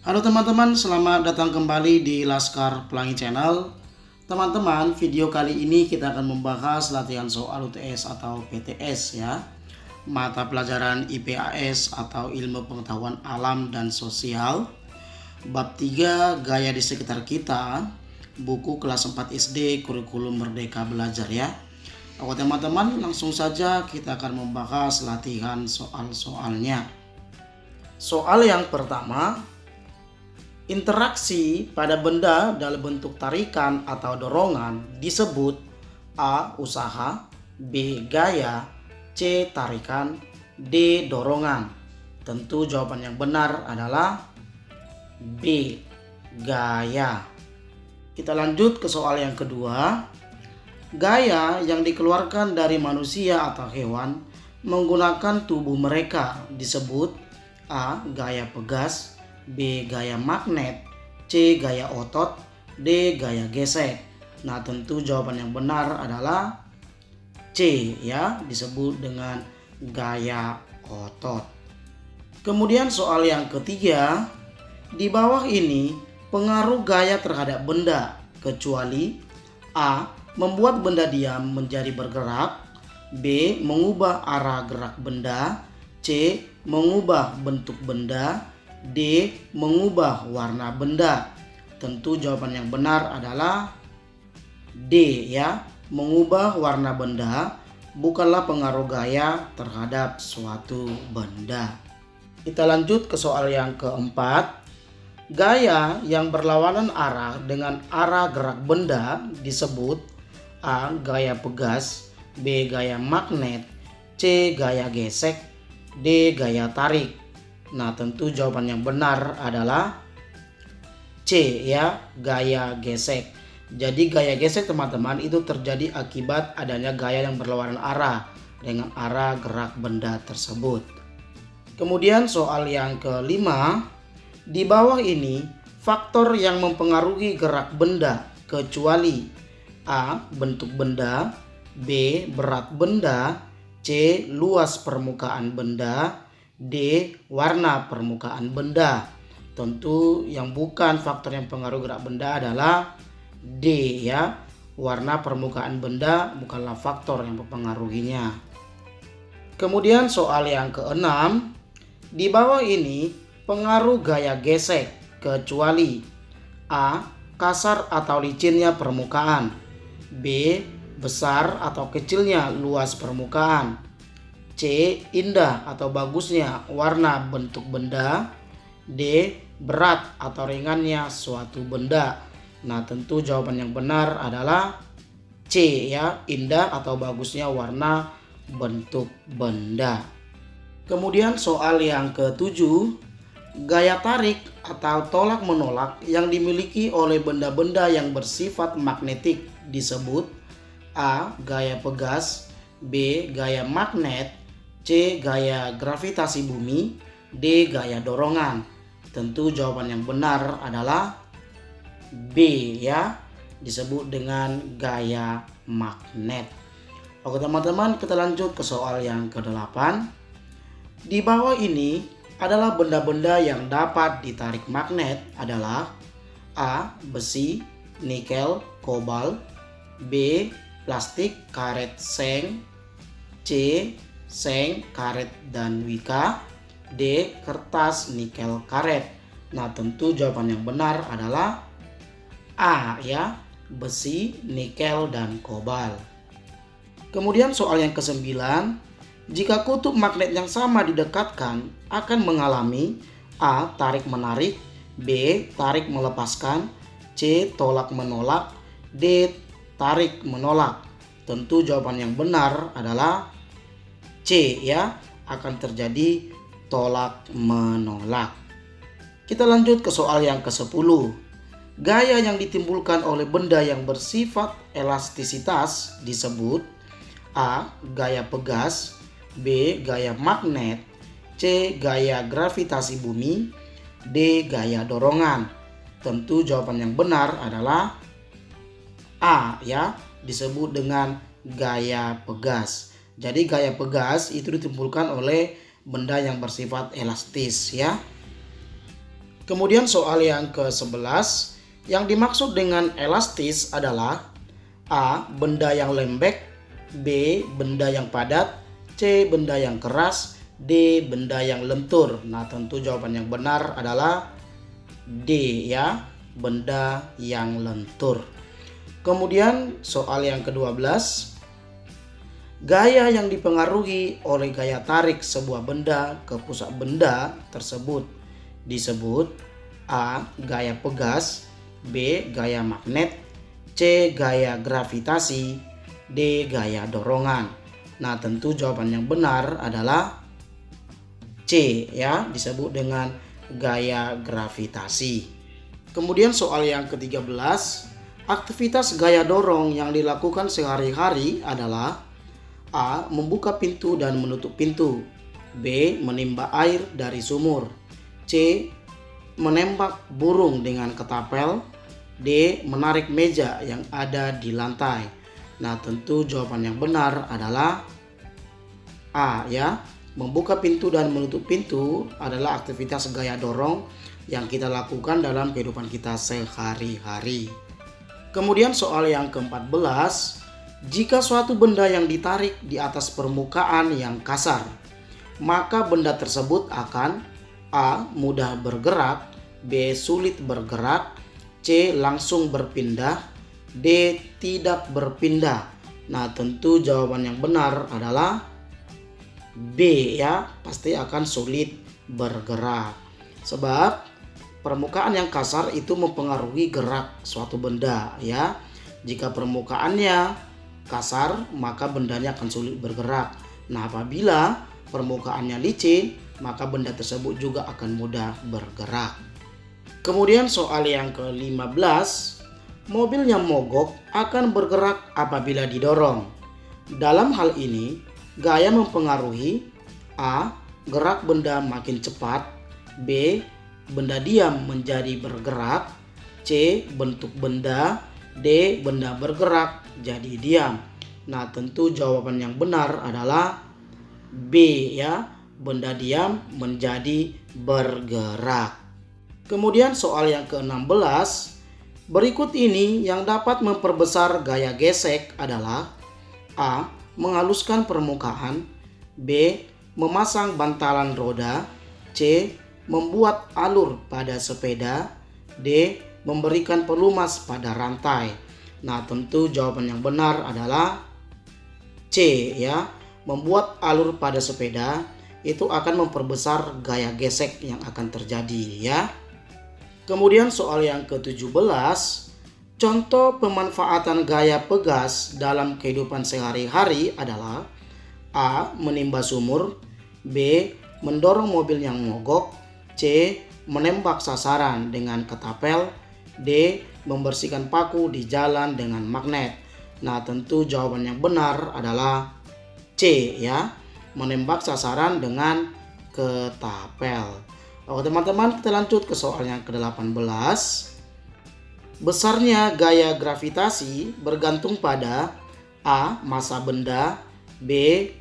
Halo teman-teman, selamat datang kembali di Laskar Pelangi Channel. Teman-teman, video kali ini kita akan membahas latihan soal UTS atau PTS ya. Mata pelajaran IPAS atau Ilmu Pengetahuan Alam dan Sosial. Bab 3, Gaya di Sekitar Kita. Buku kelas 4 SD Kurikulum Merdeka Belajar ya. Oke teman-teman, langsung saja kita akan membahas latihan soal-soalnya. Soal yang pertama, interaksi pada benda dalam bentuk tarikan atau dorongan disebut A. Usaha, B. Gaya, C. Tarikan, D. Dorongan. Tentu jawaban yang benar adalah B. Gaya. Kita lanjut ke soal yang kedua. Gaya yang dikeluarkan dari manusia atau hewan menggunakan tubuh mereka disebut A. Gaya pegas, B. Gaya magnet, C. Gaya otot, D. Gaya gesek. Nah, tentu jawaban yang benar adalah C ya, disebut dengan gaya otot. Kemudian soal yang ketiga, di bawah ini pengaruh gaya terhadap benda kecuali A. Membuat benda diam menjadi bergerak, B. Mengubah arah gerak benda, C. Mengubah bentuk benda, D. Mengubah warna benda. Tentu jawaban yang benar adalah D ya. Mengubah warna benda bukanlah pengaruh gaya terhadap suatu benda. Kita lanjut ke soal yang keempat. Gaya yang berlawanan arah dengan arah gerak benda disebut A. Gaya pegas, B. Gaya magnet, C. Gaya gesek, D. Gaya tarik. Nah, tentu jawaban yang benar adalah C ya, gaya gesek. Jadi gaya gesek teman-teman itu terjadi akibat adanya gaya yang berlawanan arah dengan arah gerak benda tersebut. Kemudian soal yang kelima, di bawah ini faktor yang mempengaruhi gerak benda kecuali A. Bentuk benda, B. Berat benda, C. Luas permukaan benda, D. Warna permukaan benda. Tentu yang bukan faktor yang pengaruh gerak benda adalah D ya. Warna permukaan benda bukanlah faktor yang mempengaruhinya. Kemudian soal yang keenam, di bawah ini pengaruh gaya gesek kecuali A. Kasar atau licinnya permukaan, B. Besar atau kecilnya luas permukaan, C. Indah atau bagusnya warna bentuk benda, D. Berat atau ringannya suatu benda. Nah, tentu jawaban yang benar adalah C ya, indah atau bagusnya warna bentuk benda. Kemudian soal yang ketujuh, gaya tarik atau tolak menolak yang dimiliki oleh benda-benda yang bersifat magnetik disebut A. Gaya pegas, B. Gaya magnet, C. Gaya gravitasi bumi, D. Gaya dorongan. Tentu jawaban yang benar adalah B ya, disebut dengan gaya magnet. Oke teman-teman, kita lanjut ke soal yang ke-8. Di bawah ini adalah benda-benda yang dapat ditarik magnet adalah A. Besi, nikel, kobalt, B. Plastik, karet, seng, C. Seng, karet, dan wika, D. Kertas, nikel, karet. Nah, tentu jawaban yang benar adalah A ya, besi, nikel, dan kobalt. Kemudian soal yang ke-9, jika kutub magnet yang sama didekatkan akan mengalami A. Tarik menarik, B. Tarik melepaskan, C. Tolak menolak, D. Tarik menolak. Tentu jawaban yang benar adalah C ya, akan terjadi tolak menolak. Kita lanjut ke soal yang ke-10. Gaya yang ditimbulkan oleh benda yang bersifat elastisitas disebut A. Gaya pegas, B. Gaya magnet, C. Gaya gravitasi bumi, D. Gaya dorongan. Tentu jawaban yang benar adalah A ya, disebut dengan gaya pegas. Jadi gaya pegas itu ditimbulkan oleh benda yang bersifat elastis ya. Kemudian soal yang ke-11, yang dimaksud dengan elastis adalah A. Benda yang lembek, B. Benda yang padat, C. Benda yang keras, D. Benda yang lentur. Nah, tentu jawaban yang benar adalah D ya, benda yang lentur. Kemudian soal yang ke-12, gaya yang dipengaruhi oleh gaya tarik sebuah benda ke pusat benda tersebut disebut A. Gaya pegas, B. Gaya magnet, C. Gaya gravitasi, D. Gaya dorongan. Nah, tentu jawaban yang benar adalah C ya, disebut dengan gaya gravitasi. Kemudian soal yang ke-13, aktivitas gaya dorong yang dilakukan sehari-hari adalah A. Membuka pintu dan menutup pintu, B. Menimba air dari sumur, C. Menembak burung dengan ketapel, D. Menarik meja yang ada di lantai. Nah, tentu jawaban yang benar adalah A ya. Membuka pintu dan menutup pintu adalah aktivitas gaya dorong yang kita lakukan dalam kehidupan kita sehari-hari. Kemudian soal yang ke-14, jika suatu benda yang ditarik di atas permukaan yang kasar, maka benda tersebut akan A. Mudah bergerak, B. Sulit bergerak, C. Langsung berpindah, D. Tidak berpindah. Nah, tentu jawaban yang benar adalah B ya, pasti akan sulit bergerak. Sebab permukaan yang kasar itu mempengaruhi gerak suatu benda ya. Jika permukaannya kasar, maka bendanya akan sulit bergerak. Nah, apabila permukaannya licin, maka benda tersebut juga akan mudah bergerak. Kemudian soal yang ke-15, mobil yang mogok akan bergerak apabila didorong. Dalam hal ini, gaya mempengaruhi A. Gerak benda makin cepat, B. Benda diam menjadi bergerak, C. Bentuk benda, D. Benda bergerak jadi diam. Nah, tentu jawaban yang benar adalah B ya, benda diam menjadi bergerak. Kemudian soal yang ke-16, berikut ini yang dapat memperbesar gaya gesek adalah A. Menghaluskan permukaan, B. Memasang bantalan roda, C. Membuat alur pada sepeda, D. Memberikan pelumas pada rantai. Nah, tentu jawaban yang benar adalah C ya. Membuat alur pada sepeda itu akan memperbesar gaya gesek yang akan terjadi ya. Kemudian soal yang ke-17, contoh pemanfaatan gaya pegas dalam kehidupan sehari-hari adalah A. Menimba sumur, B. Mendorong mobil yang mogok, C. Menembak sasaran dengan ketapel, D. Membersihkan paku di jalan dengan magnet. Nah, tentu jawaban yang benar adalah C ya. Menembak sasaran dengan ketapel. Oke teman-teman, kita lanjut ke soal yang ke-18. Besarnya gaya gravitasi bergantung pada A. Massa benda, B.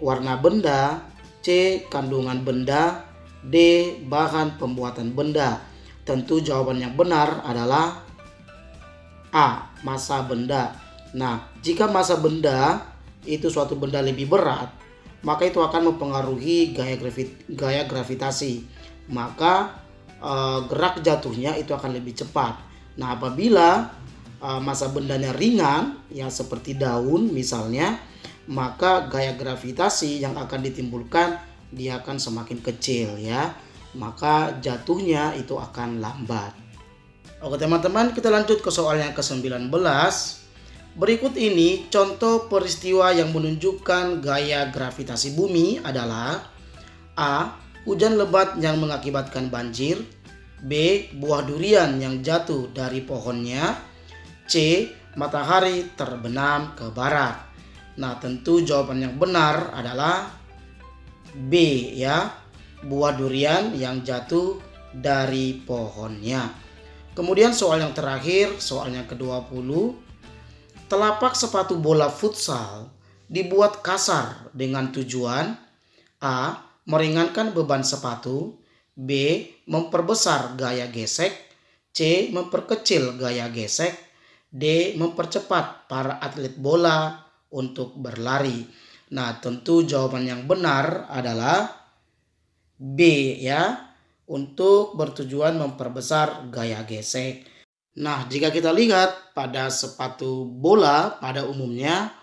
Warna benda, C. Kandungan benda, D. Bahan pembuatan benda. Tentu jawaban yang benar adalah A. Massa benda. Nah, jika massa benda itu suatu benda lebih berat, maka itu akan mempengaruhi gaya gravitasi. Maka gerak jatuhnya itu akan lebih cepat. Nah, apabila massa bendanya ringan, ya seperti daun misalnya, maka gaya gravitasi yang akan ditimbulkan dia akan semakin kecil ya. Maka jatuhnya itu akan lambat. Oke teman-teman, kita lanjut ke soal yang ke-19. Berikut ini contoh peristiwa yang menunjukkan gaya gravitasi bumi adalah A. Hujan lebat yang mengakibatkan banjir, B. Buah durian yang jatuh dari pohonnya, C. Matahari terbenam ke barat. Nah, tentu jawaban yang benar adalah B ya, buah durian yang jatuh dari pohonnya. Kemudian soal yang terakhir, soal yang ke-20. Telapak sepatu bola futsal dibuat kasar dengan tujuan A. Meringankan beban sepatu, B. memperbesar gaya gesek, C. memperkecil gaya gesek, D. mempercepat para atlet bola untuk berlari. Nah, tentu jawaban yang benar adalah B ya, untuk bertujuan memperbesar gaya gesek. Nah, jika kita lihat pada sepatu bola pada umumnya,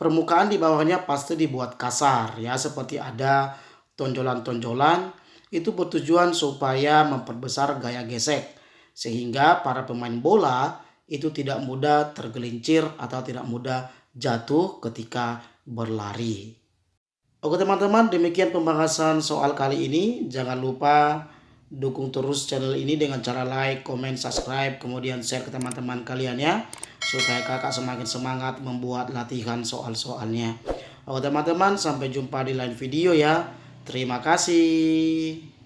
permukaan di bawahnya pasti dibuat kasar ya, seperti ada tonjolan-tonjolan, itu bertujuan supaya memperbesar gaya gesek. Sehingga para pemain bola itu tidak mudah tergelincir atau tidak mudah jatuh ketika berlari. Oke teman-teman, demikian pembahasan soal kali ini. Jangan lupa dukung terus channel ini dengan cara like, comment, subscribe, kemudian share ke teman-teman kalian ya, supaya kakak semakin semangat membuat latihan soal-soalnya. Oke teman-teman, sampai jumpa di lain video ya. Terima kasih.